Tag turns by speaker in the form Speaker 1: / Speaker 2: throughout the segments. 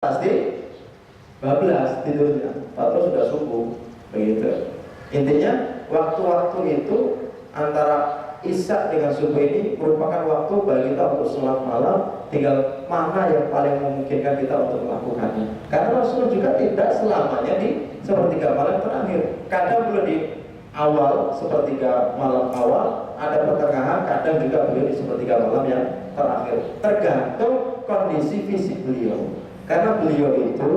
Speaker 1: pasti bablas tidurnya atau sudah subuh begitu. Intinya waktu-waktu itu antara Isya dengan subuh ini merupakan waktu bagi kita untuk sholat malam, tinggal mana yang paling memungkinkan kita untuk melakukannya. Karena Rasul juga tidak selamanya di sepertiga malam terakhir. Kadang beliau di awal sepertiga malam awal, ada pertengahan, kadang juga beliau di sepertiga malam yang terakhir. Tergantung kondisi fisik beliau. Karena beliau itu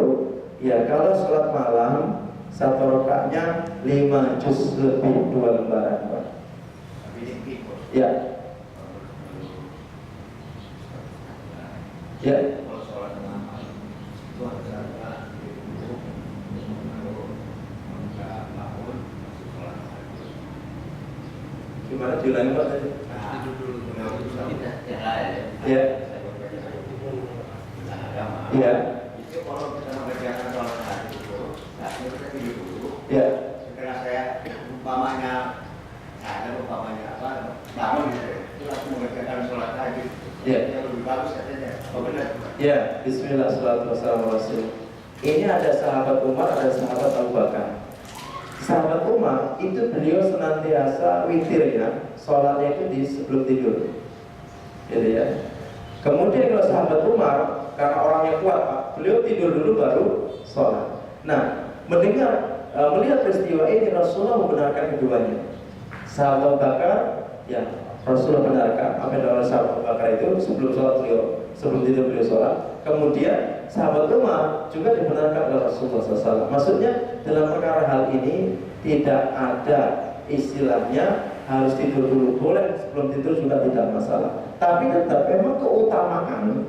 Speaker 1: ya kalau sholat malam satu rakaatnya 5 juz lebih 2 lembaran, Pak. Ya. Ya. Gimana diulangi Pak tadi? Ya. Ya.
Speaker 2: Itu kalau kita mengerjakan sholat tahajud itu, saatnya kita tidur dulu.
Speaker 1: Ya.
Speaker 2: Setelah saya umpamanya bangun gitu, itu langsung mengerjakan sholat tahajud.
Speaker 1: Ya.
Speaker 2: Yang lebih bagus katanya. Oh benar.
Speaker 1: Ya. Bismillah, salatu wassalamu ala Rasul. Ini ada sahabat Umar, ada sahabat Abu Bakar. Sahabat Umar itu beliau senantiasa witirnya, sholatnya itu di sebelum tidur, gitu ya. Kemudian kalau sahabat Umar, karena orangnya kuat Pak, beliau tidur dulu baru sholat. Nah, melihat peristiwa ini Rasulullah membenarkan keduanya. Sahabat Bakar, ya Rasulullah benarkan apa yang dilakukan sahabat Bakar itu sebelum sholat sebelum tidur beliau sholat. Kemudian sahabat Umar juga dibenarkan oleh Rasulullah SAW. Maksudnya dalam perkara hal ini tidak ada istilahnya harus tidur dulu, boleh sebelum tidur juga tidak masalah. Tapi tetap memang keutamaan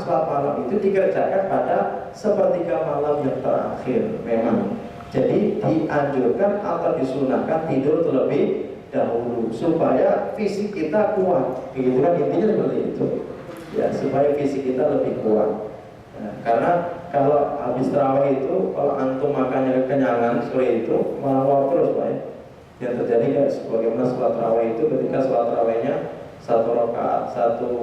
Speaker 1: sholat malam itu dikerjakan pada sepertiga malam yang terakhir memang. Jadi dianjurkan atau disunahkan tidur terlebih dahulu supaya fisik kita kuat. Begitu kan intinya seperti itu. Ya, supaya fisik kita lebih kuat. Nah, karena kalau habis tarawih itu, kalau antum makannya kekenyangan sore itu malah war terus Pak ya. Yang terjadi kayak sebagaimana sholat tarawih itu, ketika sholat tarawihnya satu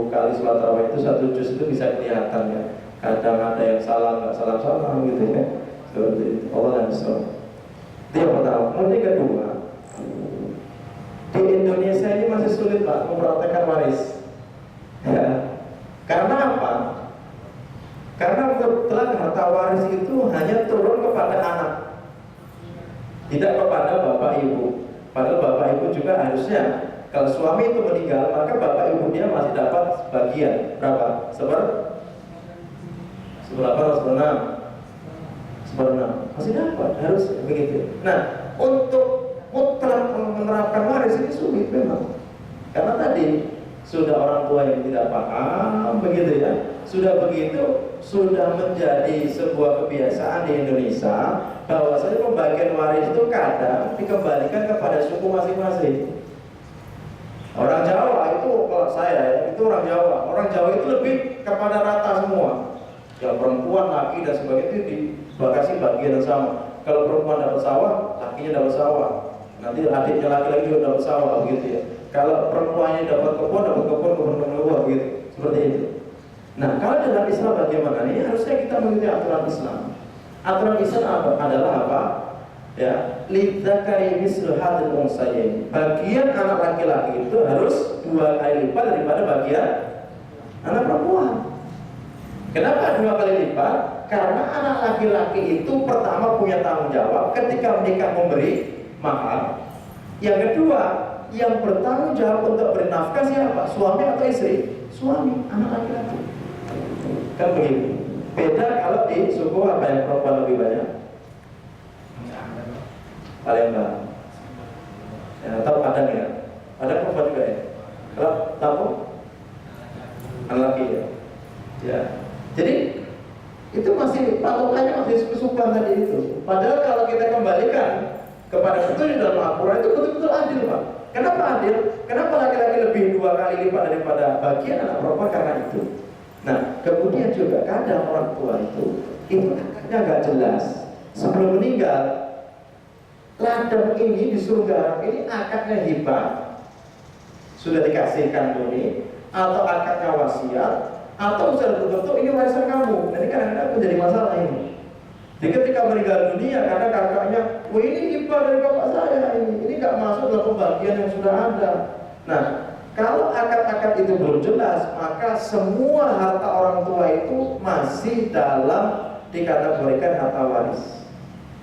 Speaker 1: kali sholat tarawih itu 1 juz itu bisa kelihatan ya. Kadang ada yang salah nggak salam gitu ya. Seperti itu. Allah yang salah. Itu yang pertama. Kemudian kedua, di Indonesia ini masih sulit Pak mempraktekkan waris. Ya. Karena apa? Karena kebetulan harta waris itu hanya turun kepada anak, tidak kepada bapak ibu. Padahal bapak ibu juga harusnya kalau suami itu meninggal, maka bapak ibu dia masih dapat bagian berapa? Seberapa? Seberenam masih dapat, harus begitu. Nah, untuk mutlak menerapkan waris ini sulit memang. Karena tadi sudah orang tua yang tidak paham begitu ya. Sudah begitu, sudah menjadi sebuah kebiasaan di Indonesia bahwasanya pembagian waris itu kadang dikembalikan kepada suku masing-masing. Orang Jawa itu, kalau saya itu orang Jawa itu lebih kepada rata semua. Yang perempuan, laki dan sebagainya itu dibagi bagian yang sama. Kalau perempuan dapat sawah, lakinya dapat sawah. Nanti adiknya laki-laki juga dapat sawah begitu ya. Kalau perempuannya dapat kebun gitu. Seperti itu. Nah, kalau dalam Islam bagaimana? Ini harusnya kita mengikuti aturan Islam. Aturan Islam adalah apa? Ya, lidzakari mislu hadzal unsayain. Bagian anak laki-laki itu harus 2 kali lipat daripada bagian anak perempuan. Kenapa 2 kali lipat? Karena anak laki-laki itu pertama punya tanggung jawab ketika menikah memberi mahar. Yang kedua, yang bertanggung jawab untuk bernafkah siapa? Suami atau istri? Suami, anak laki-laki. Kan begitu. Beda kalau di suku apa yang perempuan lebih banyak? Palembang. Ya, atau Padang ya. Ada perempuan juga ya. Kalau Lampung, anak laki ya. Ya. Jadi itu masih patokannya masih kesukaan tadi itu. Padahal kalau kita kembalikan kepada petunjuk dalam Al-Quran itu betul-betul adil Pak. Kenapa adil? Kenapa laki-laki lebih 2 kali lipat daripada bagian anak perempuan? Karena itu. Nah, kemudian juga kadang orang tua itu akadnya nggak jelas. Sebelum meninggal, ladang ini disuruh garap ini akadnya hibah, sudah dikasihkan murni, atau akadnya wasiat, atau sudah betul-betul ini warisan kamu. Ini kadang-kadang menjadi masalah ini. Jadi ketika meninggal dunia, karena kakaknya, wah ini hibah dari bapak saya ini nggak masuk dalam pembagian yang sudah ada. Nah, kalau akad-akad itu belum jelas, maka semua harta orang tua itu masih dalam dikategorikan harta waris.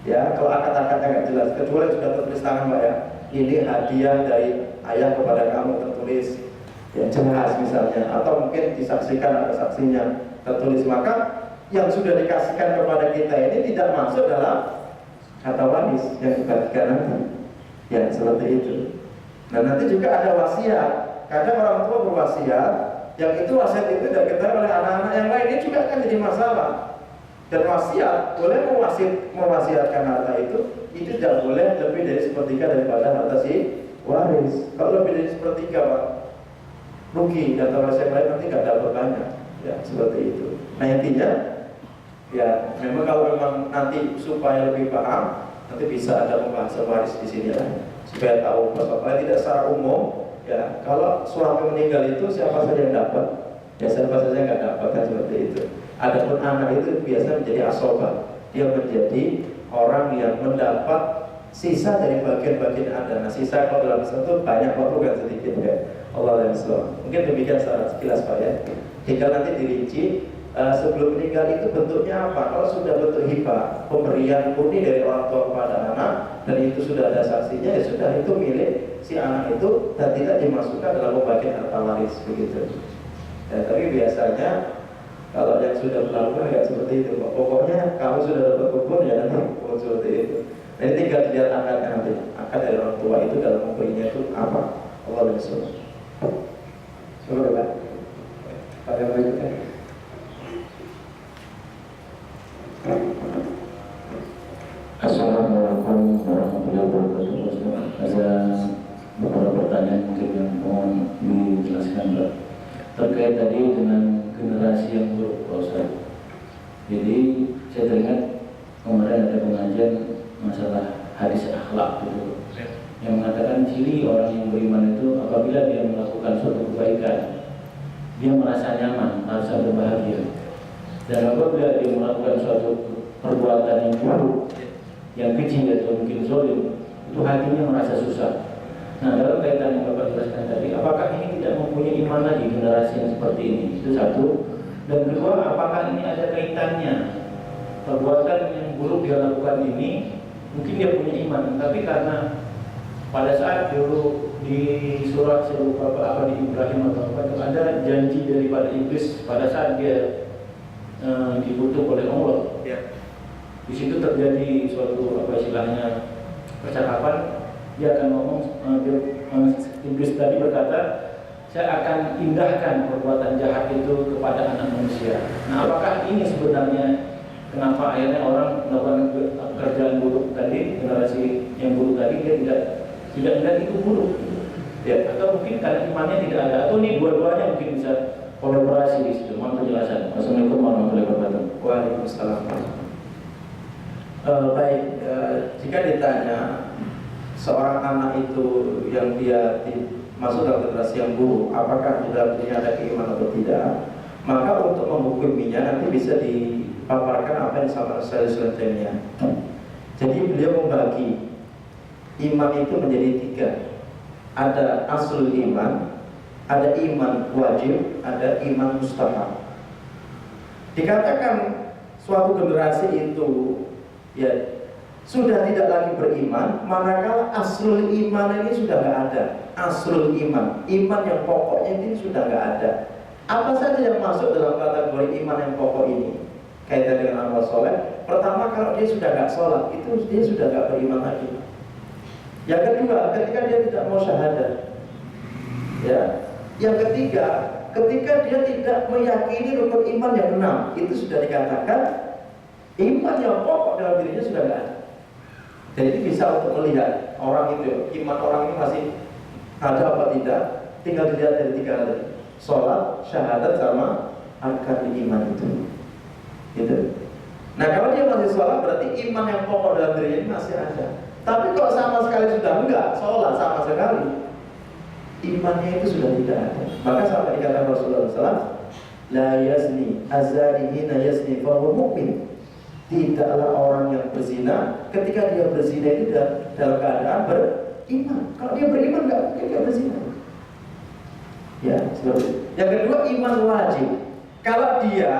Speaker 1: Ya, kalau akad-akadnya nggak jelas, kecuali sudah tertulis tangan Pak ya, ini hadiah dari ayah kepada kamu tertulis ya jelas misalnya, atau mungkin disaksikan ada saksinya tertulis, maka yang sudah dikasihkan kepada kita ini tidak masuk dalam harta waris yang dibagikan nanti. Ya seperti itu. Nah nanti juga ada wasiat. Kadang orang tua berwasiat, yang itu wasiat itu tidak diketahui oleh anak-anak yang lain, ini juga akan jadi masalah. Dan wasiat boleh mewasiatkan harta itu tidak boleh lebih dari sepertiga daripada harta si waris. Kalau lebih dari sepertiga Pak, rugi, dan wasiat lain nanti nggak dapat banyak. Ya seperti itu. Nah intinya, ya memang kalau memang nanti supaya lebih paham, nanti bisa ada pembahasan waris di sini ya, supaya tahu pasalnya tidak secara umum. Ya kalau suami meninggal itu siapa saja yang dapat, ya siapa saja nggak dapat kan seperti itu. Adapun anak itu biasa menjadi asoba, dia menjadi orang yang mendapat sisa dari bagian-bagian ada. Nah sisa kalau dalam Islam itu banyak, waktu bukan sedikit ya. Allah Islam. Mungkin demikian secara sekilas Pak ya. Tinggal nanti dirinci sebelum meninggal itu bentuknya apa. Kalau sudah bentuk hibah, pemberian murni dari orang tua kepada anak, dan itu sudah ada saksinya, ya sudah itu milik si anak itu dan tidak dimasukkan dalam pembagian harta waris begitu. Ya, tapi biasanya kalau yang sudah berlalu ya seperti itu. Pokoknya kamu sudah dapat kebun ya nanti seperti itu. Nah, ini tinggal dilihat akadnya nanti. Akad dari orang tua itu dalam memberinya itu apa? Allah SWT. Coba Pak. Pada berikutnya.
Speaker 3: Assalamualaikum warahmatullahi wabarakatuh. Ada beberapa pertanyaan mungkin yang mohon dijelaskan Pak, terkait tadi dengan generasi yang buruk Pak Ustaz. Jadi saya teringat kemarin ada pengajian masalah hadis akhlak gitu, yang mengatakan ciri orang yang beriman itu apabila dia melakukan suatu kebaikan, dia merasa nyaman, merasa berbahagia. Dan apabila dia melakukan suatu perbuatan yang buruk, yang kecil atau mungkin zolim, itu hatinya merasa susah. Nah dalam kaitan yang Bapak jelaskan tadi, apakah ini tidak mempunyai iman lagi generasi yang seperti ini? Itu satu. Dan kedua, apakah ini ada kaitannya perbuatan yang buruk dia lakukan ini, mungkin dia punya iman, tapi karena pada saat dulu di surat serupa apa di Ibrahim atau apa itu ada janji daripada iblis pada saat dia dikutuk oleh Allah.
Speaker 1: Ya.
Speaker 3: Di situ terjadi suatu apa istilahnya percakapan, dia akan ngomong, iblis tadi berkata, saya akan indahkan perbuatan jahat itu kepada anak manusia. Nah apakah ini sebenarnya kenapa akhirnya orang melakukan pekerjaan buruk tadi, generasi yang buruk tadi, dia tidak melihat itu buruk ya, atau mungkin karena imannya tidak ada, atau ini dua-duanya mungkin bisa kolaborasi di situ. Mohon penjelasan. Assalamualaikum warahmatullahi wabarakatuh.
Speaker 1: Waalaikumsalam. Baik, jika ditanya seorang anak itu yang dia masuk dalam generasi yang buruk, apakah di dalam dirinya ada keimanan atau tidak, maka untuk menghukuminya nanti bisa dipaparkan apa yang disampaikan Syaikhul Islam. Jadi beliau membagi iman itu menjadi tiga. Ada aslul iman, ada iman wajib, ada iman mustahab. Dikatakan suatu generasi itu ya sudah tidak lagi beriman, manakala aslul iman ini sudah nggak ada. Aslul iman, iman yang pokoknya ini sudah nggak ada. Apa saja yang masuk dalam kategori iman yang pokok ini? Kaitan dengan amal soleh. Pertama, kalau dia sudah nggak sholat, itu dia sudah nggak beriman lagi. Yang kedua, ketika dia tidak mau syahadat, ya. Yang ketiga, ketika dia tidak meyakini rukun iman yang 6, itu sudah dikatakan iman yang pokok dalam dirinya sudah nggak ada. Jadi bisa untuk melihat orang itu, iman orang ini masih ada apa tidak, tinggal dilihat dari tiga hal tadi: sholat, syahadat, sama arkan iman itu. Gitu. Nah kalau dia masih sholat, berarti iman yang pokok dalam dirinya masih ada. Tapi kalau sama sekali sudah enggak sholat sama sekali, imannya itu sudah tidak ada. Maka sampai dikatakan Rasulullah SAW, La yazni azani hina yazni fahuwa mu'min. Tidaklah orang yang berzina ketika dia berzina itu dalam keadaan beriman. Kalau dia beriman nggak mungkin dia berzina. Ya, seperti itu. Yang kedua, iman wajib. Kalau dia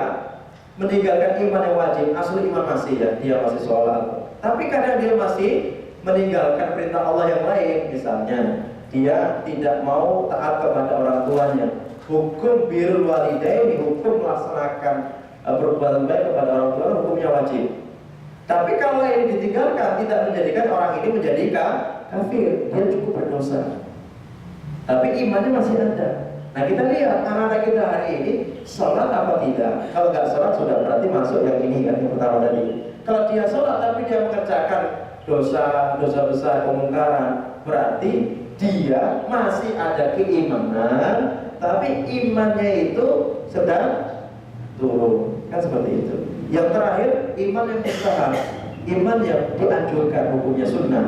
Speaker 1: meninggalkan iman yang wajib, asli iman masih ya, dia masih sholat. Tapi kadang dia masih meninggalkan perintah Allah yang lain. Misalnya, dia tidak mau taat kepada orang tuanya. Hukum birrul walidaini, hukum melaksanakan perbuatan baik kepada orang tua, hukumnya wajib. Tapi kalau ini ditinggalkan, tidak menjadikan orang ini menjadi kafir, dia cukup berdosa. Tapi imannya masih ada. Nah, kita lihat anak-anak kita hari ini sholat apa tidak. Kalau nggak sholat sudah berarti masuk yang ini kan, yang pertama tadi. Kalau dia sholat tapi dia mengerjakan dosa besar, kemungkaran, berarti dia masih ada keimanan, tapi imannya itu sedang turun, kan seperti itu. Yang terakhir, iman yang mustahab, iman yang dianjurkan, hukumnya sunnah.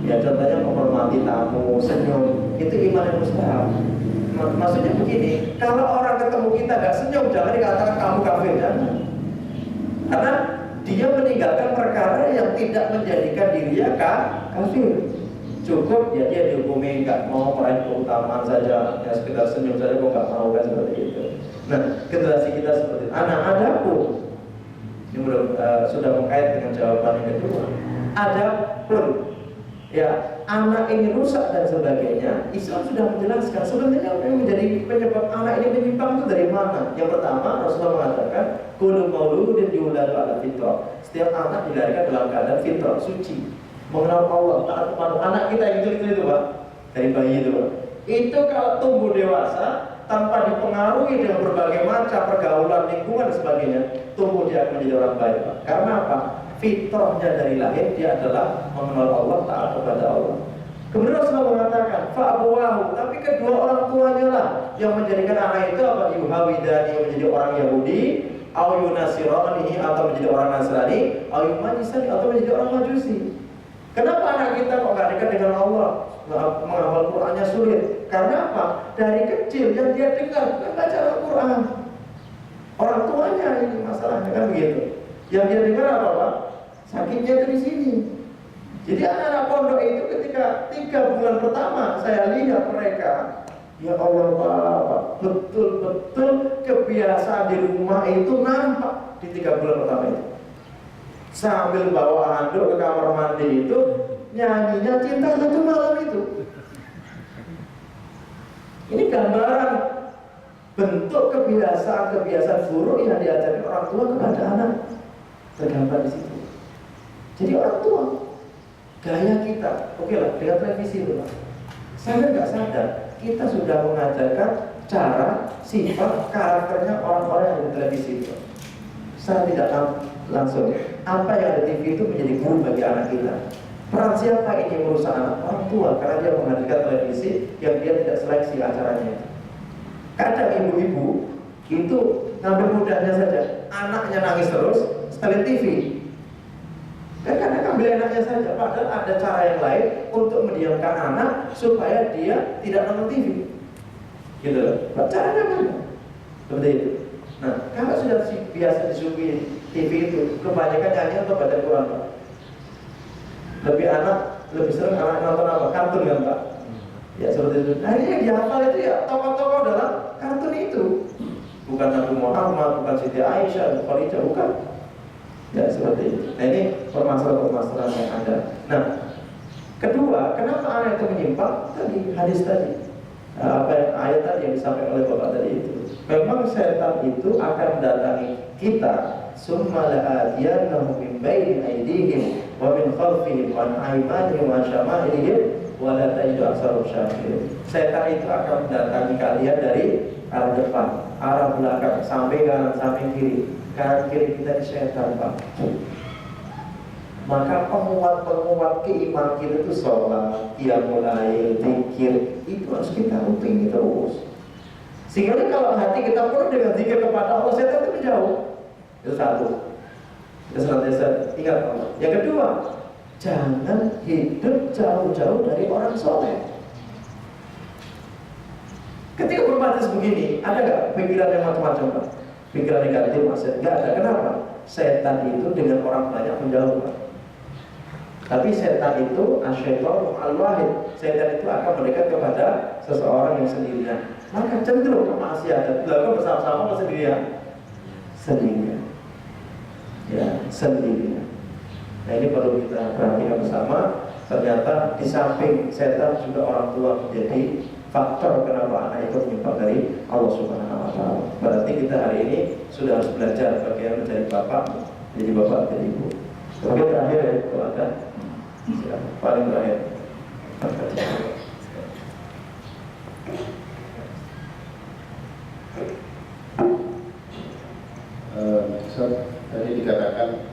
Speaker 1: Ya, contohnya menghormati tamu, senyum, itu iman yang mustahab. Maksudnya begini, kalau orang ketemu kita gak senyum, jangan dikatakan kamu kafir, jangan. Karena dia meninggalkan perkara yang tidak menjadikan dirinya kafir. Cukup ya dia dihukumi nggak mau meraih keutamaan saja, ya sekedar senyum saja kok nggak mau, kan seperti itu. Nah, generasi kita seperti itu. Anak adapun ini sudah mengkait dengan jawaban yang kedua. Adapun ya anak ini rusak dan sebagainya, Islam sudah menjelaskan sebenarnya apa yang menjadi penyebab anak ini menyimpang itu dari mana. Yang pertama, Rasulullah mengatakan kullu mauludin yuladu ala fitrah. Setiap anak dilahirkan dalam keadaan fitrah, suci, mengenal Allah, taat kepada anak kita yang itu Pak, dari bayi itu Pak. Itu kalau tumbuh dewasa tanpa dipengaruhi dengan berbagai macam pergaulan, lingkungan dan sebagainya, tumbuh dia akan menjadi orang baik Pak. Karena apa? Fitrahnya dari lahir dia adalah mengenal Allah, taat kepada Allah. Kemudian Rasulullah mengatakan fa'abuwahu, tapi kedua orang tuanya lah yang menjadikan anak itu apa? Yuhawidani, yang menjadi orang Yahudi, au yunasirani, atau menjadi orang Nasrani, au yumanisani, atau menjadi orang Majusi. Kenapa anak kita kok gak dekat dengan Allah? Menghafal Qur'annya sulit. Karena apa? Dari kecil yang dia dengar bukan baca Al-Quran. Orang tuanya ini masalahnya, kan begitu. Yang dia dengar apa Pak? Sakitnya itu di sini. Jadi anak-anak pondok itu ketika 3 bulan pertama saya lihat mereka, ya Allah Pak, betul-betul kebiasaan di rumah itu nampak di 3 bulan pertama itu. Sambil bawa handuk ke kamar mandi itu, nyanyinya Cinta Satu Malam itu. Ini gambaran bentuk kebiasaan buruk yang diajarkan orang tua kepada anak, tergambar di situ. Jadi orang tua, gaya kita, oke lah, dengan televisi itu Pak. Saya nggak sadar, kita sudah mengajarkan cara, sifat, karakternya orang-orang yang di televisi itu. Saya tidak tahu langsung apa yang ada TV itu menjadi guru bagi anak kita. Peran siapa ini merusak anak? Orang tua, karena dia menghadirkan televisi yang dia tidak seleksi acaranya. Kadang ibu-ibu itu ngambil mudahnya saja, anaknya nangis terus, setelin TV. Dan kadang ambil anaknya saja, padahal ada cara yang lain untuk mendiamkan anak supaya dia tidak nonton TV. Gitu loh. Caranya mana? Seperti itu. Nah, kalau sudah biasa disuguhi TV itu, kebanyakan nyanyi atau baca Quran Pak. Lebih sering anak nonton apa? Kartun kan Pak? Ya seperti itu. Nah ini yang dihafal itu ya tokoh-tokoh dalam kartun itu. Bukan Nabi Muhammad, bukan Siti Aisyah, Khadijah, bukan. Ya seperti itu. Nah ini permasalahan yang ada. Nah, kedua, kenapa anak itu menyimpang? Tadi hadis tadi, apa yang ayat tadi yang disampaikan oleh Bapak tadi itu. Memang setan itu akan mendatangi kita, summa la'atiyannahum min baini aydihim wa min khalfihim wa an aymanihim wa syama'ilihim wa la tajidu aktsarahum syakirin. Setan itu akan mendatangi kalian dari arah depan, arah belakang, samping kanan, samping kiri. Kanan kiri kita di setan Pak. Maka penguat keimanan kita itu sholat, qiyamul lail, zikir, itu harus kita rutin terus. Sehingga kalau hati kita penuh dengan zikir kepada Allah, setan itu menjauh. Itu satu. Kita senantiasa ingat Allah. Yang kedua, jangan hidup jauh-jauh dari orang soleh. Ketika berbatas begini, ada nggak pikiran yang macam-macam Pak? pikiran negatif masih nggak ada. Kenapa? Setan itu dengan orang banyak menjauh, Pak. Tapi setan itu asyaiton al-wahid. Setan itu akan mendekat kepada seseorang yang sendirian. Maka cenderung kemaksiatan dilakukan bersama-sama sendirian. Sendirian. Ya, sendirian. Nah, ini perlu kita perhatikan bersama. Ternyata di samping setan juga orang tua menjadi faktor kenapa anak itu menyimpang dari Allah Subhanahu wa taala. Berarti kita hari ini sudah harus belajar bagaimana menjadi bapak, menjadi ibu. Oke, terakhir ya, kalau ada paling terakhir.
Speaker 4: Tadi dikatakan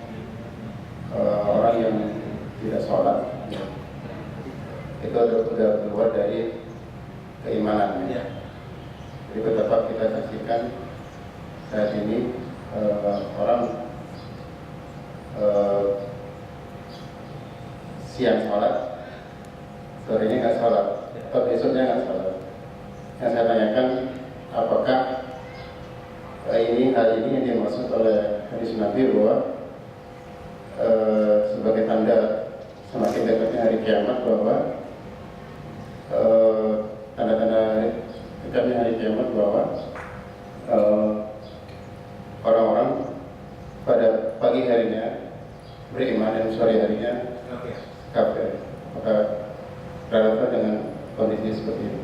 Speaker 4: orang yang tidak sholat itu sudah keluar dari keimanannya. Jadi betapa kita saksikan saat ini orang siang sholat, sorenya nggak sholat, atau besoknya nggak sholat. Yang saya tanyakan, apakah hal ini yang dimaksud oleh hadis Nabi bahwa sebagai tanda semakin dekatnya hari kiamat, bahwa tanda-tanda dekatnya hari kiamat bahwa orang-orang pada pagi harinya beriman dan sore harinya kafir. Maka relevan dengan kondisi seperti ini.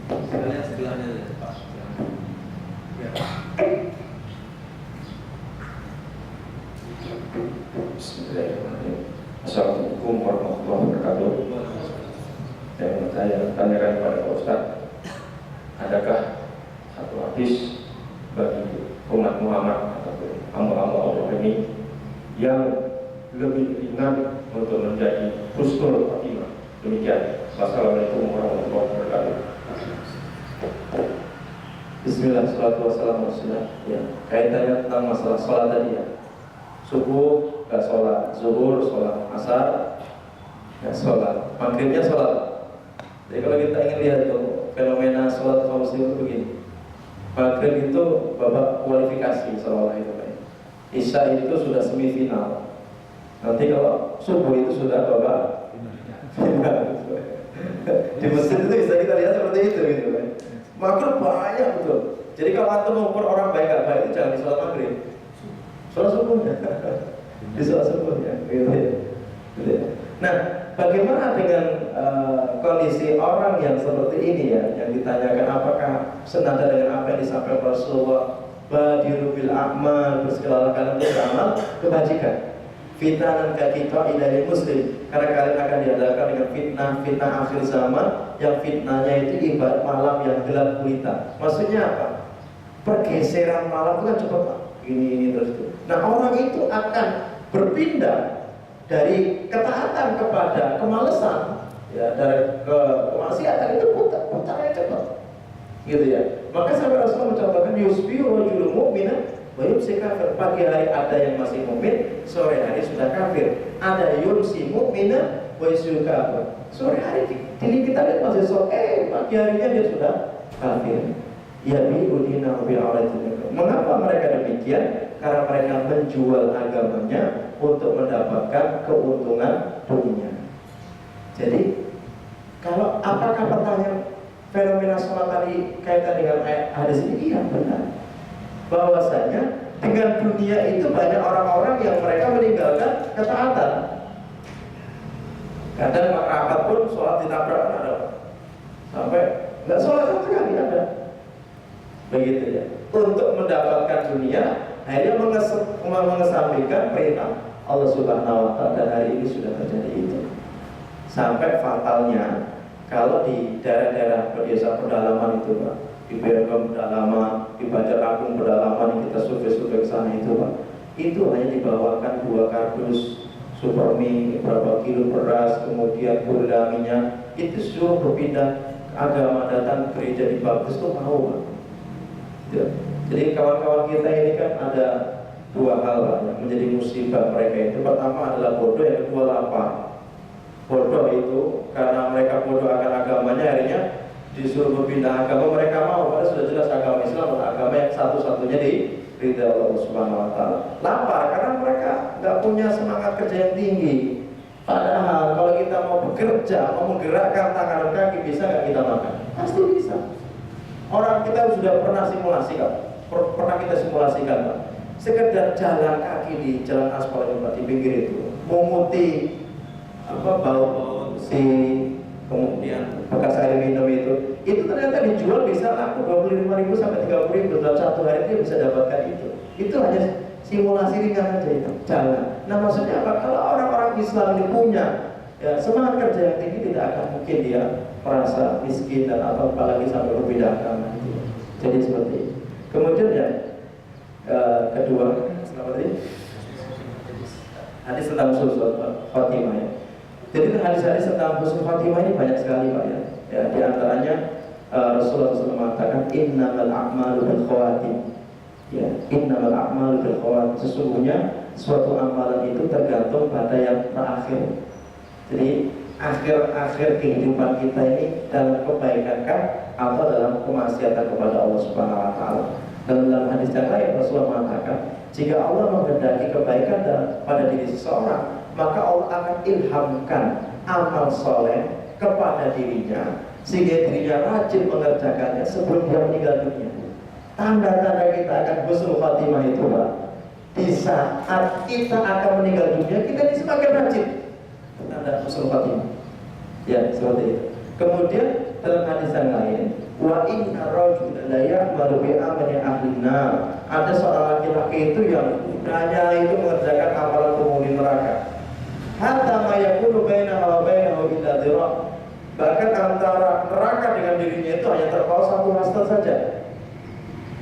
Speaker 2: Sekalian sebelahnya Pak. Ya.
Speaker 1: Bismillahirrahmanirrahim. Assalamualaikum warahmatullahi wabarakatuh. Saya tanyakan kepada Pak Ustaz, adakah satu hadis bagi umat Muhammad atau hamba-hamba Allah ini yang lebih ringan untuk menjadi husnul khotimah? Demikian. Wassalamualaikum warahmatullahi wabarakatuh. Bismillah, salatu wassalamu ala rasulillah. Ya, kaitannya tentang masalah sholat tadi ya. Subuh gak sholat, zuhur sholat, asar gak sholat, maghribnya sholat. Jadi kalau kita ingin lihat tuh fenomena sholat kaum muslim itu begini. Maghrib itu babak kualifikasi seolah itu kan. Isya itu sudah semifinal. Nanti kalau subuh itu sudah babak final. Di masjid itu bisa kita lihat seperti itu gitu kan. Maghrib banyak betul. Jadi kalau antum mengukur orang baik gak baik itu jangan di sholat maghrib, sholat subuhnya. Di sholat subuhnya gitu ya. Gitu ya. Nah, bagaimana dengan kondisi orang yang seperti ini ya, yang ditanyakan apakah senada dengan apa yang disampaikan Rasulullah, badiru bil a'mal, bersegala kalian beramal kebajikan. Fitnah dan kita dari muslim, karena kalian akan dihadapkan dengan fitnah akhir zaman, yang fitnahnya itu ibarat malam yang gelap gulita. Maksudnya apa? Pergeseran malam itu kan cepat, ini terus itu. Nah, orang itu akan berpindah dari ketaatan kepada kemalesan, ya, dari kemaksiatan itu putarnya cepat, gitu ya. Maka sampai Rasulullah mencontohkan yusbihu rajulun mu'minan wa yumsi kafir. Pagi hari ada yang masih mukmin, sore hari sudah kafir. Ada yumsi mu'minan wa yusbihu kafir. Sore hari ini kita lihat masih sore, pagi harinya dia sudah kafir. Ya bi'udina bi'aratin. Mengapa mereka demikian? Karena mereka menjual agamanya untuk mendapatkan keuntungan dunia. Jadi, kalau apakah pertanyaan fenomena sholat tadi kaitan dengan hadis ini? Iya, benar. Bahwasanya dengan dunia itu banyak orang-orang yang mereka meninggalkan ketaatan. Kadang rapat pun sholat ditabrak ada, sampai nggak sholat sama sekali ada. Begitu ya. Untuk mendapatkan dunia, akhirnya mengesampingkan perintah Allah Subhanahu wa taala, dan hari ini sudah terjadi itu. Sampai fatalnya kalau di daerah-daerah desa pedalaman itu, Pak, di Bergam pedalaman, di Banjar Agung pedalaman yang kita survei-survei ke sana itu, Pak, itu hanya dibawakan 2 kardus supermie, berapa kilo beras, kemudian gula minyak, itu suruh berpindah agama, datang gereja di Baptis itu mau, Pak. Ya. Jadi kawan-kawan kita ini kan ada 2 hal, Pak, yang menjadi musibah mereka itu. Pertama adalah bodoh, yang kedua lapar. Bodoh itu karena mereka bodoh akan agamanya, akhirnya disuruh berpindah agama mereka mau, padahal sudah jelas agama Islam adalah agama yang satu-satunya di ridha Allah Subhanahu Wa Taala. Lapar karena mereka nggak punya semangat kerja yang tinggi. Padahal kalau kita mau bekerja, mau menggerakkan tangan dan kaki, bisa nggak kita makan? Pasti bisa. Orang kita sudah pernah simulasikan, pernah kita simulasikan, Pak. Sekedar jalan kaki di jalan aspal itu, Pak, di pinggir itu, memuti bau besi, kemudian bekas air minum itu ternyata dijual bisa laku 25.000 sampai 30.000 dalam satu hari dia bisa dapatkan itu. Itu hanya simulasi ringan aja itu jalan. Nah maksudnya apa? Kalau orang-orang Islam ini punya ya, semangat kerja yang tinggi, tidak akan mungkin dia merasa miskin dan atau apalagi sampai berbeda agama itu. Jadi seperti itu. Kemudian ya kedua, selamat tadi hadis tentang husnul Fatimah ya. Jadi hadis-hadis tentang husnul Fatimah ini banyak sekali Pak ya. Ya di antaranya Rasulullah SAW mengatakan innamal a'malu bil khawatim. Ya, innamal a'malu bil khawatim. Sesungguhnya suatu amalan itu tergantung pada yang terakhir. Jadi akhir kehidupan kita ini dalam kebaikan kah atau dalam kemaksiatan kepada Allah Subhanahu Wa Taala. Dan dalam hadis yang lain Rasulullah mengatakan, jika Allah menghendaki kebaikan pada diri seseorang, maka Allah akan ilhamkan amal soleh kepada dirinya sehingga dirinya rajin mengerjakannya sebelum dia meninggal dunia. Tanda-tanda kita akan husnul khatimah itu Pak, di saat kita akan meninggal dunia kita ini semakin rajin. Tanda husnul khatimah. Ya seperti itu. Kemudian dalam hadis yang lain, wa inna rajula la ya'malu bi amali ahli nar. Ada seorang laki-laki itu yang hanya itu mengerjakan amalan penghuni neraka. Hatta ma yakunu bainahu wa bainahu illa dhira'. Bahkan antara neraka dengan dirinya itu hanya terpaut satu hasta saja.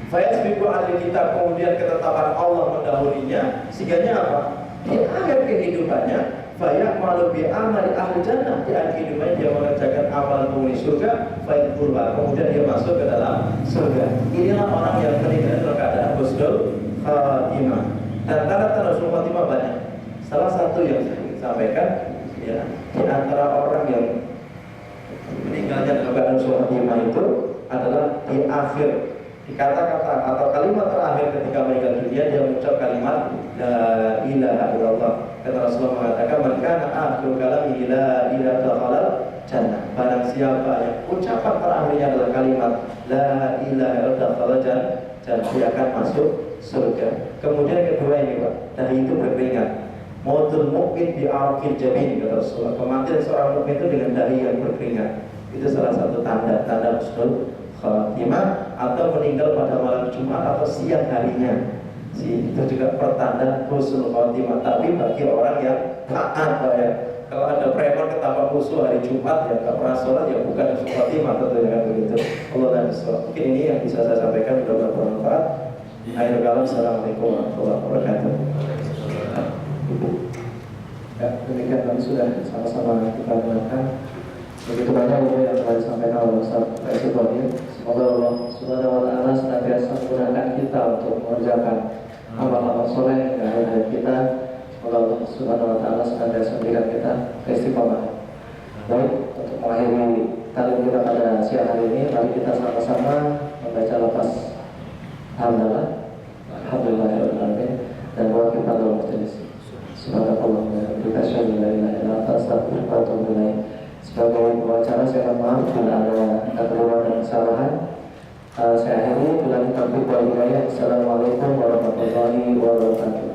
Speaker 1: Fayasbiqu ahli kitab, kemudian ketetapan Allah mendahulunya, sehingga apa? Di akhir kehidupannya faya'malu bi amali ahli jannah, di akhir kehidupannya dia mengerjakan amal penghuni surga, fayadkhuluha, kemudian dia masuk ke dalam surga. Inilah orang yang meninggal dalam keadaan husnul khatimah. Dan tanda-tanda husnul khatimah banyak. Salah satu yang saya ingin sampaikan ya, di antara orang yang meninggalnya dalam keadaan husnul khatimah itu adalah di akhir, di kata-kata atau kalimat terakhir ketika meninggal dunia dia mengucap kalimat la ilaha illallah. Kata Rasulullah mengatakan, man kana akhiru kalamihi la ilaha illallah jannah. Barang siapa yang ucapan terakhirnya adalah kalimat la ilaha illallah jannah, dia akan masuk surga. Kemudian kedua ini Pak, dahi itu berkeringat. Mautul mukmin bi arqil jabin, kata Rasulullah. Kematian seorang mukmin itu dengan dahi yang berkeringat. Itu salah satu tanda husnul khatimah, atau meninggal pada malam Jumat atau siang harinya. Itu juga pertanda husnul khatimah. Tapi bagi orang yang taat ya, kalau ada preman ketapa khusyuk hari Jumat ya nggak pernah sholat ya bukan husnul khatimah, tentunya kan begitu. Allah dan Rasul. Mungkin ini yang bisa saya sampaikan, mudah-mudahan bermanfaat. Akhirul kalam, assalamualaikum warahmatullahi wabarakatuh. Ya, demikian kami sudah sama-sama kita dengarkan. Begitu banyak ilmu yang telah disampaikan oleh Ustaz Faisal. Semoga Allah Subhanahu wa Ta'ala senantiasa menggunakan kita untuk mengerjakan amal-amal soleh yang ada di kita. Semoga Allah Subhanahu wa Ta'ala senantiasa memberikan kita keistiqomahan. Baik, untuk mengakhiri talim kita pada siang hari ini, mari kita sama-sama membaca lafaz hamdalah, alhamdulillahirabbil alamin, dan doa kita dalam majelis. Subhanallah wa bihamdihi, asyhadu an la ilaha illa anta, astaghfiruka wa atubu ilaik. Sebagai pembicara saya mohon maaf bila ada kekeliruan dan kesalahan. Saya akhiri bila kita berdoa. Assalamualaikum warahmatullahi wabarakatuh.